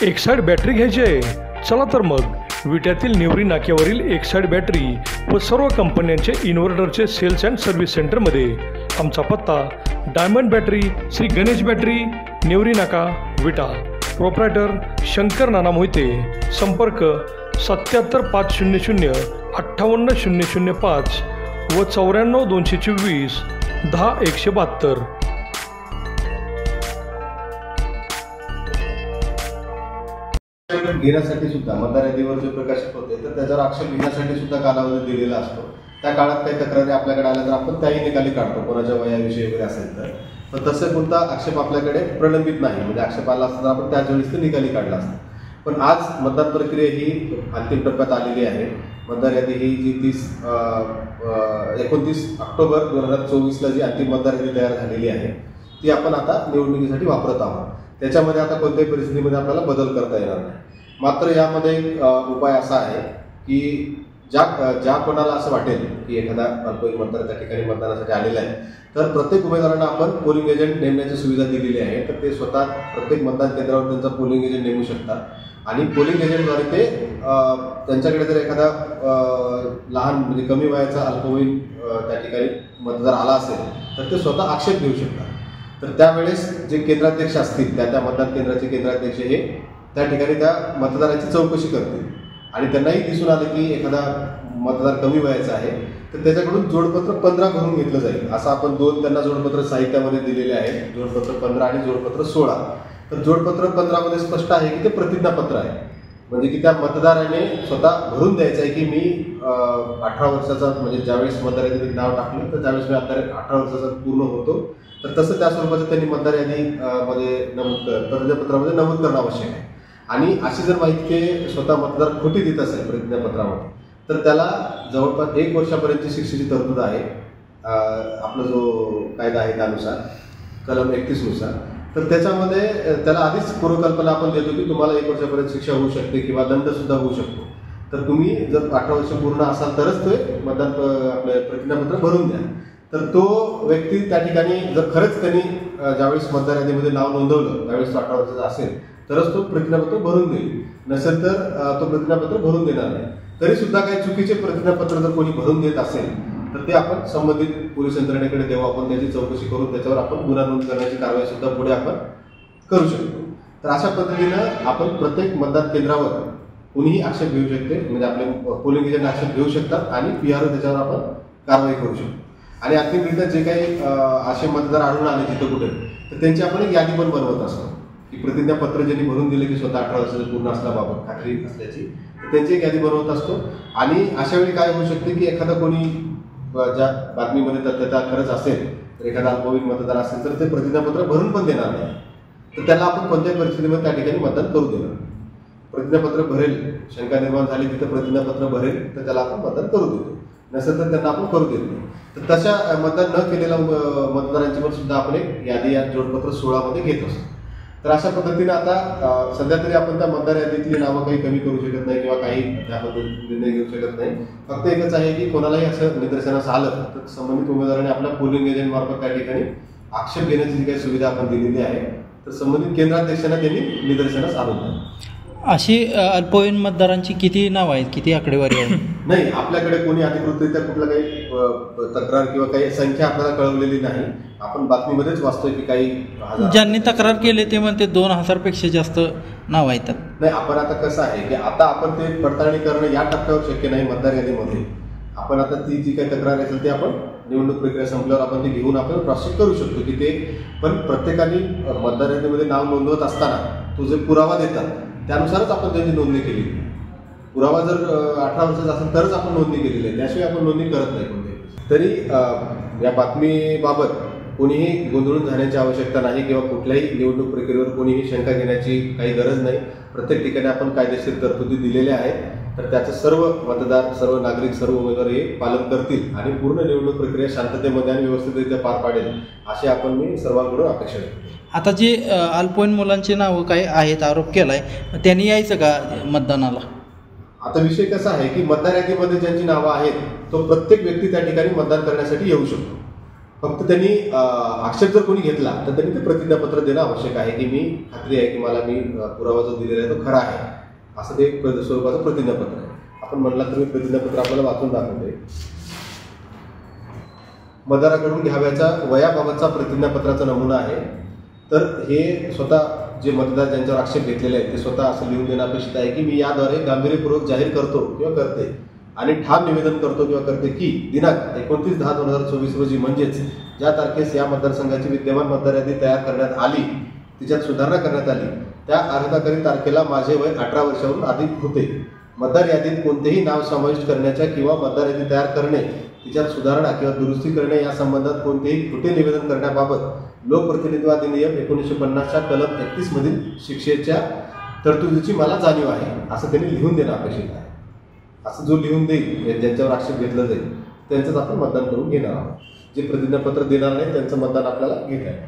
Exide battery घ्यायची आहे? चला तर मग विट्यातील नेवरी नाक्यावरील एक्साइड बॅटरी व सर्व कंपन्यांचे इन्व्हर्टरचे सेल्स अँड सर्व्हिस सेंटरमध्ये. आमचा पत्ता diamond battery, Shri Ganesh battery, Nevari नाका, विटा. प्रोप्रायटर शंकर नाना मोहिते. संपर्क 77 500 58 005 व 94 224 10 172. घेण्यासाठी सुद्धा मतदार यादीवर जे प्रकाशित होते तर त्याच्यावर आक्षेप घेण्यासाठी सुद्धा कालावधी दिलेला असतो. त्या काळात काही तक्रारी आपल्याकडे आल्या तर आपण त्याही निकाली काढतो, कोणाच्या वयाविषयी वगैरे असेल तर. पण तसं कोणता आक्षेप आपल्याकडे प्रलंबित नाही, म्हणजे आक्षेप आला असता आपण त्याच वेळेस ते निकाली काढला असता. पण आज मतदान प्रक्रिया ही अंतिम टप्प्यात आलेली आहे. मतदार यादी ही जी 29 ऑक्टोबर 2024 जी अंतिम मतदार यादी तयार झालेली आहे ती आपण आता निवडणुकीसाठी वापरत आहोत. त्याच्यामध्ये आता कोणत्याही परिस्थितीमध्ये आपल्याला बदल करता येणार नाही. मात्र यामध्ये उपाय असा आहे की ज्या कोणाला असं वाटेल की एखादा अल्पवयीन मतदार त्या ठिकाणी मतदानासाठी आलेला आहे तर प्रत्येक उमेदवारांना आपण पोलिंग एजंट नेमण्याची सुविधा दिलेली आहे. तर ते स्वतः प्रत्येक मतदान केंद्रावर त्यांचा पोलिंग एजंट नेमू शकतात आणि पोलिंग एजंटद्वारे ते त्यांच्याकडे जर एखादा लहान म्हणजे कमी वयाचा अल्पवयीन त्या ठिकाणी मतदार आला असेल तर ते स्वतः आक्षेप घेऊ शकतात. तर त्यावेळेस जे केंद्राध्यक्ष असतील त्या मतदान केंद्राचे केंद्राध्यक्ष हे त्या ठिकाणी त्या मतदाराची चौकशी करतील आणि त्यांनाही दिसून आलं की एखादा मतदार कमी वयाचा आहे तर त्याच्याकडून जोडपत्र 15 भरून घेतलं जाईल. असं आपण त्यांना जोडपत्र साहित्यामध्ये दिलेले आहे, जोडपत्र 15 आणि जोडपत्र 16. तर जोडपत्र 15 मध्ये स्पष्ट आहे की ते प्रतिज्ञापत्र आहे, म्हणजे की त्या मतदाराने स्वतः भरून द्यायचं आहे की मी 18 वर्षाचा, म्हणजे ज्यावेळेस मतदार यादीमध्ये नाव टाकलं तर त्यावेळेस मी आता 18 वर्षाचा पूर्ण होतो. तर तसं त्या स्वरूपाचं त्यांनी मतदार यादी मध्ये प्रतिज्ञापत्रामध्ये नमूद करणं आवश्यक आहे. आणि अशी जर माहिती ते स्वतः मतदार खोटी देत असेल प्रतिज्ञापत्रामध्ये तर त्याला जवळपास 1 वर्षापर्यंतची शिक्षेची तरतूद आहे. आपला जो कायदा आहे त्यानुसार कलम 31 नुसार. तर त्याच्यामध्ये त्याला आधीच पूर्वकल्पना आपण देतो की तुम्हाला 1 वर्षापर्यंत शिक्षा होऊ शकते किंवा दंड सुद्धा होऊ शकतो. तर तुम्ही जर 18 वर्ष पूर्ण असाल तरच ते मतदान आपले प्रतिज्ञापत्र भरून द्या. तर तो व्यक्ती त्या ठिकाणी जर खरंच त्यांनी ज्यावेळेस मतदार यादीमध्ये नाव नोंदवलं त्यावेळेस तो 18 वर्षाचा असेल तरच तो प्रतिज्ञापत्र भरून देईल, नसेल तर तो प्रतिज्ञापत्र भरून देणार नाही. तरी सुद्धा काही चुकीचे प्रतिज्ञापत्र जर कोणी भरून देत असेल तर ते आपण संबंधित पोलीस यंत्रणेकडे देऊ. आपण त्याची चौकशी करून त्याच्यावर आपण गुन्हा नोंद करण्याची कारवाई सुद्धा पुढे आपण करू शकतो. तर अशा पद्धतीनं आपण प्रत्येक मतदान केंद्रावर कुणीही आक्षेप घेऊ शकते, म्हणजे आपले पोलिंग एजंट आक्षेप घेऊ शकतात आणि PRO त्याच्यावर आपण कारवाई करू शकतो. आणि अंतिमरित्या जे काही असे मतदार आढळून आले तिथं कुठे तर त्यांची आपण एक यादी पण बनवत असतो की प्रतिज्ञापत्र ज्यांनी भरून दिले की स्वतः 18 वर्षाचं पूर्ण असल्याबाबत खात्री असल्याची, त्यांची एक यादी बनवत असतो. आणि अशा वेळी काय होऊ शकते की एखादा कोणी ज्या बातमीमध्ये तथ्यता खरंच असेल तर एखादा अल्पवयीन मतदार असेल तर ते प्रतिज्ञापत्र भरून पण देणार नाही. तर त्याला आपण कोणत्याही परिस्थितीमध्ये त्या ठिकाणी मतदान करू देणार. प्रतिज्ञापत्र भरेल, शंका निर्माण झाली तिथं प्रतिज्ञापत्र भरेल तर त्याला आपण मतदान करू देतो, नसेल तर त्यांना आपण करू देत नाही. तर तशा मतदान न केलेल्या मतदारांची पण सुद्धा आपण एक यादी या जोडपत्र 16 मध्ये घेत असतो. तर अशा पद्धतीने आता सध्या तरी आपण त्या मतदार यादीतली नावं काही कमी करू शकत नाही किंवा काही त्याबद्दल निर्णय घेऊ शकत नाही. फक्त एकच आहे की कोणालाही असं निदर्शनास आलं तर संबंधित उमेदवाराने आपल्या पोलिंग एजंट मार्फत त्या ठिकाणी आक्षेप घेण्याची जी काही सुविधा आपण दिलेली आहे तर संबंधित केंद्राध्यक्षांना त्यांनी निदर्शनास आणून द्या. अशी अल्पवयीन मतदारांची किती नाव आहेत, किती आकडेवारी आहे? नाही, आपल्याकडे कोणी अधिकृतरित्या कुठला काही तक्रार किंवा काही संख्या आपल्याला कळवलेली नाही. आपण बातमीमध्येच वाचतोय की काही ज्यांनी तक्रार केली ते म्हणते 2000 पेक्षा जास्त नाव आहेत. नाही, आपण आता कसं आहे की आता आपण ते पडताळणी करणं या टप्प्यावर शक्य नाही मतदार यादीमध्ये. आपण आता ती जी काही तक्रार असेल ती आपण निवडणूक प्रक्रिया संपल्यावर आपण ती घेऊन आपण प्रोसेस करू शकतो की ते. पण प्रत्येकाने मतदार यादीमध्ये नाव नोंदवत असताना तो जे पुरावा देतात त्यानुसारच आपण त्यांची नोंदणी केली. पुरावा जर 18 वर्षाचा असेल तरच आपण नोंदणी केलेली आहे, त्याशिवाय आपण नोंदणी करत नाही कोणत्याही. तरी या बातमीबाबत कोणीही गोंधळून जाण्याची आवश्यकता नाही किंवा कुठल्याही निवडणूक प्रक्रियेवर कोणीही शंका घेण्याची काही गरज नाही. प्रत्येक ठिकाणी आपण कायदेशीर तरतुदी दिलेल्या आहेत. तर त्याचं सर्व मतदार, सर्व नागरिक, सर्व उमेदवार हे पालन करतील आणि पूर्ण निवडणूक प्रक्रिया शांततेमध्ये आणि व्यवस्थितरित्या पार पाडेल अशी आपण मी सर्वांकडून अपेक्षा करतो. आता जे अल्पवयीन मुलांची नावं काही आहेत आरोप केलाय, त्यांनी यायचं का मतदानाला? आता विषय कसा आहे की मतदार यादीमध्ये ज्यांची नावं आहेत तो प्रत्येक व्यक्ती त्या ठिकाणी मतदान करण्यासाठी येऊ शकतो. फक्त त्यांनी आक्षेप जर कोणी घेतला तर त्यांनी ते प्रतिज्ञापत्र देणं आवश्यक आहे की मी खात्री आहे की मला मी पुरावा जो दिलेला आहे तो खरा आहे, असं ते स्वरूपाचं प्रतिज्ञापत्र आहे. आपण म्हणला तर मी प्रतिज्ञापत्र आपल्याला वाचून दाखवते. मतदाराकडून घ्यावयाच्या वयाबाबतचा प्रतिज्ञापत्राचा नमुना आहे. तर हे स्वतः जे मतदार ज्यांच्यावर आक्षेप घेतलेले आहेत ते स्वतः असं लिहून देणं अपेक्षित आहे की मी याद्वारे गांभीर्यपूर्वक जाहीर करतो किंवा करते आणि ठाम निवेदन करतो किंवा करते की दिनांक 29/10/2024 रोजी म्हणजेच ज्या तारखेस या मतदारसंघाची विद्यमान मतदार यादी तयार करण्यात आली, तिच्यात सुधारणा करण्यात आली, त्या अर्हताकरीत तारखेला माझे वय 18 वर्षांहून अधिक होते. मतदार यादीत कोणतेही नाव समाविष्ट करण्याच्या किंवा मतदार यादी तयार करणे, तिच्यात सुधारणा किंवा दुरुस्ती करणे या संबंधात कोणतेही खोटे निवेदन करण्याबाबत लोकप्रतिनिधी अधिनियम 1950च्या कलम 31 मधील शिक्षेच्या तरतुदीची मला जाणीव आहे, असं त्यांनी लिहून देणं अपेक्षित आहे. असं जो लिहून देईल ज्यांच्यावर आक्षेप घेतला जाईल त्यांचंच आपण मतदान करून घेणार आहोत. जे प्रतिज्ञापत्र देणार नाही त्यांचं मतदान आपल्याला घेता येईल.